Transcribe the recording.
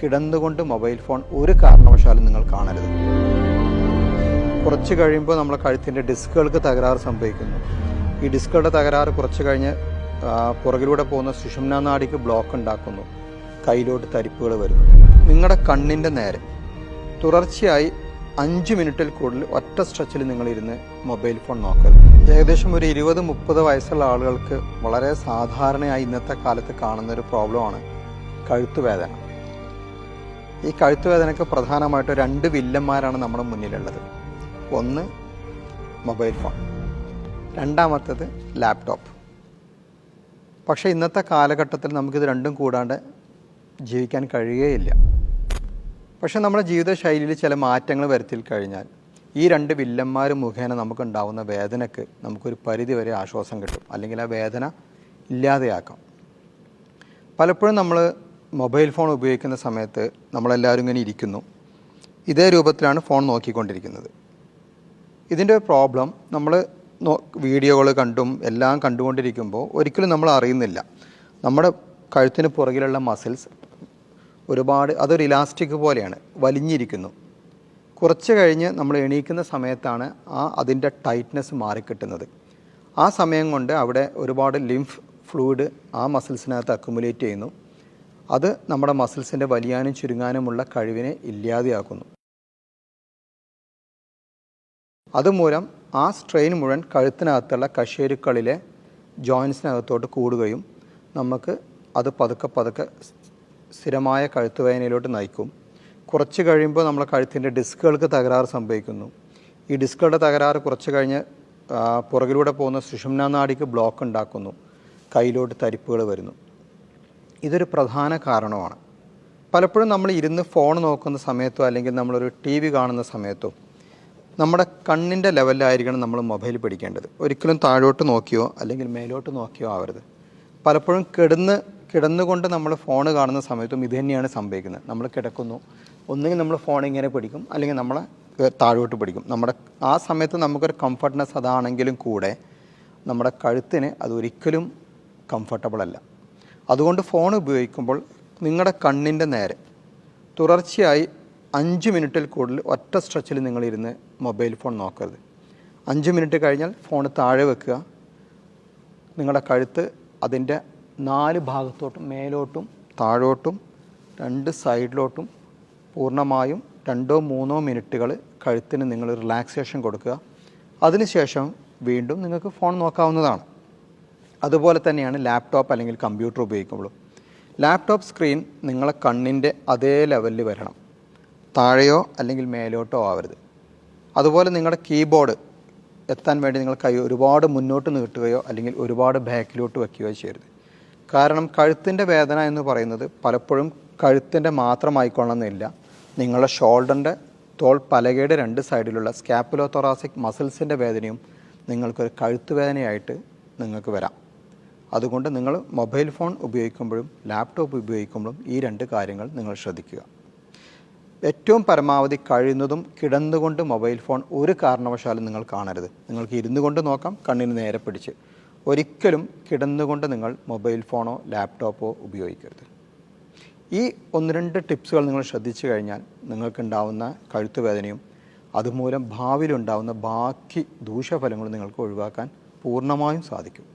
കിടന്നുകൊണ്ട് mobile phone ഒരു കാരണവശാലും നിങ്ങൾ കാണരുത്. കുറച്ച് കഴിയുമ്പോൾ നമ്മളെ കഴുത്തിൻ്റെ ഡിസ്കുകൾക്ക് തകരാറ് സംഭവിക്കുന്നു. ഈ ഡിസ്കുകളുടെ തകരാറ് കുറച്ച് കഴിഞ്ഞ് പുറകിലൂടെ പോകുന്ന സുഷുമ്നാ നാഡിക്ക് ബ്ലോക്ക് ഉണ്ടാക്കുന്നു. കയ്യിലോട്ട് തരിപ്പുകൾ വരുന്നു. നിങ്ങളുടെ കണ്ണിൻ്റെ നേരെ തുടർച്ചയായി 5 മിനിറ്റിൽ കൂടുതൽ ഒറ്റ സ്ട്രെച്ചിൽ നിങ്ങളിരുന്ന് മൊബൈൽ ഫോൺ നോക്കരുത്. ഏകദേശം ഒരു 20-30 വയസ്സുള്ള ആളുകൾക്ക് വളരെ സാധാരണയായി ഇന്നത്തെ കാലത്ത് കാണുന്നൊരു പ്രോബ്ലമാണ് കഴുത്തുവേദന. ഈ കഴുത്തുവേദനയ്ക്ക് പ്രധാനമായിട്ട് 2 വില്ലന്മാരാണ് നമ്മുടെ മുന്നിലുള്ളത്. ഒന്ന് മൊബൈൽ ഫോൺ, രണ്ടാമത്തേത് ലാപ്ടോപ്പ്. പക്ഷേ ഇന്നത്തെ കാലഘട്ടത്തിൽ നമുക്കിത് രണ്ടും കൂടാണ്ട് ജീവിക്കാൻ കഴിയുകയില്ല. പക്ഷെ നമ്മുടെ ജീവിതശൈലിയിൽ ചില മാറ്റങ്ങൾ വരുത്തി കഴിഞ്ഞാൽ ഈ 2 വില്ലന്മാർ മുഖേന നമുക്കുണ്ടാവുന്ന വേദനയ്ക്ക് നമുക്കൊരു പരിധി വരെ ആശ്വാസം കിട്ടും, അല്ലെങ്കിൽ ആ വേദന ഇല്ലാതെയാക്കാം. പലപ്പോഴും നമ്മൾ മൊബൈൽ ഫോൺ ഉപയോഗിക്കുന്ന സമയത്ത് നമ്മളെല്ലാവരും ഇങ്ങനെ ഇരിക്കുന്നു. ഇതേ രൂപത്തിലാണ് ഫോൺ നോക്കിക്കൊണ്ടിരിക്കുന്നത്. ഇതിൻ്റെ പ്രോബ്ലം നമ്മൾ വീഡിയോകൾ കണ്ടും എല്ലാം കണ്ടുകൊണ്ടിരിക്കുമ്പോൾ ഒരിക്കലും നമ്മൾ അറിയുന്നില്ല. നമ്മുടെ കഴുത്തിന് പുറകിലുള്ള മസിൽസ് അതൊരു ഇലാസ്റ്റിക് പോലെയാണ്, വലിഞ്ഞിരിക്കുന്നു. കുറച്ച് കഴിഞ്ഞ് നമ്മൾ എണീക്കുന്ന സമയത്താണ് അതിൻ്റെ ടൈറ്റ്നെസ് മാറിക്കിട്ടുന്നത്. ആ സമയം കൊണ്ട് അവിടെ ഒരുപാട് ലിംഫ് ഫ്ലൂയിഡ് ആ മസിൽസിനകത്ത് അക്യുമുലേറ്റ് ചെയ്യുന്നു. അത് നമ്മുടെ മസിൽസിൻ്റെ വലിയാനും ചുരുങ്ങാനുമുള്ള കഴിവിനെ ഇല്ലാതെയാക്കുന്നു. അതുമൂലം ആ സ്ട്രെയിൻ മുഴുവൻ കഴുത്തിനകത്തുള്ള കശേരുക്കളിലെ ജോയിൻസിനകത്തോട്ട് കൂടുകയും നമുക്ക് അത് പതുക്കെ സ്ഥിരമായ കഴുത്തുവേദനയിലോട്ട് നയിക്കും. കുറച്ച് കഴിയുമ്പോൾ നമ്മളെ കഴുത്തിൻ്റെ ഡിസ്കുകൾക്ക് തകരാറ് സംഭവിക്കുന്നു. ഈ ഡിസ്കുകളുടെ തകരാറ് കുറച്ച് കഴിഞ്ഞ് പുറകിലൂടെ പോകുന്ന സുഷുമ്നാ നാഡിക്ക് ബ്ലോക്ക് ഉണ്ടാക്കുന്നു. കയ്യിലോട്ട് തരിപ്പുകൾ വരുന്നു. ഇതൊരു പ്രധാന കാരണമാണ്. പലപ്പോഴും നമ്മൾ ഇരുന്ന് ഫോൺ നോക്കുന്ന സമയത്തോ അല്ലെങ്കിൽ നമ്മളൊരു TV കാണുന്ന സമയത്തോ നമ്മുടെ കണ്ണിൻ്റെ ലെവലിലായിരിക്കണം നമ്മൾ മൊബൈൽ പിടിക്കേണ്ടത്. ഒരിക്കലും താഴോട്ട് നോക്കിയോ അല്ലെങ്കിൽ മേലോട്ട് നോക്കിയോ ആവരുത്. പലപ്പോഴും കിടന്നുകൊണ്ട് നമ്മൾ ഫോൺ കാണുന്ന സമയത്തും ഇത് തന്നെയാണ് സംഭവിക്കുന്നത്. നമ്മൾ കിടക്കുന്നു, ഒന്നുകിൽ നമ്മൾ ഫോൺ ഇങ്ങനെ പിടിക്കും, അല്ലെങ്കിൽ നമ്മളെ താഴോട്ട് പിടിക്കും. ആ സമയത്ത് നമുക്കൊരു കംഫർട്ട്നെസ് അതാണെങ്കിലും കൂടെ നമ്മുടെ കഴുത്തിന് അതൊരിക്കലും കംഫർട്ടബിൾ അല്ല. അതുകൊണ്ട് ഫോൺ ഉപയോഗിക്കുമ്പോൾ നിങ്ങളുടെ കണ്ണിൻ്റെ നേരെ തുടർച്ചയായി 5 മിനിറ്റിൽ കൂടുതൽ ഒറ്റ സ്ട്രെച്ചിൽ നിങ്ങളിരുന്ന് മൊബൈൽ ഫോൺ നോക്കരുത്. 5 മിനിറ്റ് കഴിഞ്ഞാൽ ഫോൺ താഴെ വെക്കുക. നിങ്ങളുടെ കഴുത്ത് അതിൻ്റെ 4 ഭാഗത്തോട്ടും മേലോട്ടും താഴോട്ടും 2 സൈഡിലോട്ടും പൂർണ്ണമായും 2-3 മിനിറ്റുകൾ കഴുത്തിന് നിങ്ങൾ റിലാക്സേഷൻ കൊടുക്കുക. അതിനുശേഷം വീണ്ടും നിങ്ങൾക്ക് ഫോൺ നോക്കാവുന്നതാണ്. അതുപോലെ തന്നെയാണ് ലാപ്ടോപ്പ് അല്ലെങ്കിൽ കമ്പ്യൂട്ടർ ഉപയോഗിക്കുമ്പോഴും. ലാപ്ടോപ്പ് സ്ക്രീൻ നിങ്ങളെ കണ്ണിൻ്റെ അതേ ലെവലിൽ വരണം, താഴെയോ അല്ലെങ്കിൽ മേലോട്ടോ ആവരുത്. അതുപോലെ നിങ്ങളുടെ കീബോർഡ് എത്താൻ വേണ്ടി നിങ്ങൾ കൈ ഒരുപാട് മുന്നോട്ട് നീട്ടുകയോ അല്ലെങ്കിൽ ഒരുപാട് ബാക്കിലോട്ട് വയ്ക്കുകയോ ചെയ്യരുത്. കാരണം കഴുത്തിൻ്റെ വേദന എന്ന് പറയുന്നത് പലപ്പോഴും കഴുത്തിൻ്റെ മാത്രമായിക്കൊള്ളണമെന്നില്ല. നിങ്ങളുടെ ഷോൾഡറിൻ്റെ പലകയുടെ 2 സൈഡിലുള്ള സ്കാപ്പുലോ തൊറാസിക് മസിൽസിൻ്റെ വേദനയും നിങ്ങൾക്കൊരു കഴുത്ത് വേദനയായിട്ട് നിങ്ങൾക്ക് വരാം. അതുകൊണ്ട് നിങ്ങൾ മൊബൈൽ ഫോൺ ഉപയോഗിക്കുമ്പോഴും ലാപ്ടോപ്പ് ഉപയോഗിക്കുമ്പോഴും ഈ 2 കാര്യങ്ങൾ നിങ്ങൾ ശ്രദ്ധിക്കുക. ഏറ്റവും പരമാവധി കഴിയുന്നതും കിടന്നുകൊണ്ട് മൊബൈൽ ഫോൺ ഒരു കാരണവശാലും നിങ്ങൾ കാണരുത്. നിങ്ങൾക്ക് ഇരുന്നു കൊണ്ട് നോക്കാം, കണ്ണിന് നേരെ പിടിച്ച്. ഒരിക്കലും കിടന്നുകൊണ്ട് നിങ്ങൾ മൊബൈൽ ഫോണോ ലാപ്ടോപ്പോ ഉപയോഗിക്കരുത്. ഈ 1-2 ടിപ്സുകൾ നിങ്ങൾ ശ്രദ്ധിച്ചു കഴിഞ്ഞാൽ നിങ്ങൾക്കുണ്ടാവുന്ന കഴുത്തുവേദനയും അതുമൂലം ഭാവിയിലുണ്ടാവുന്ന ബാക്കി ദൂഷ്യഫലങ്ങളും നിങ്ങൾക്ക് ഒഴിവാക്കാൻ പൂർണ്ണമായും സാധിക്കും.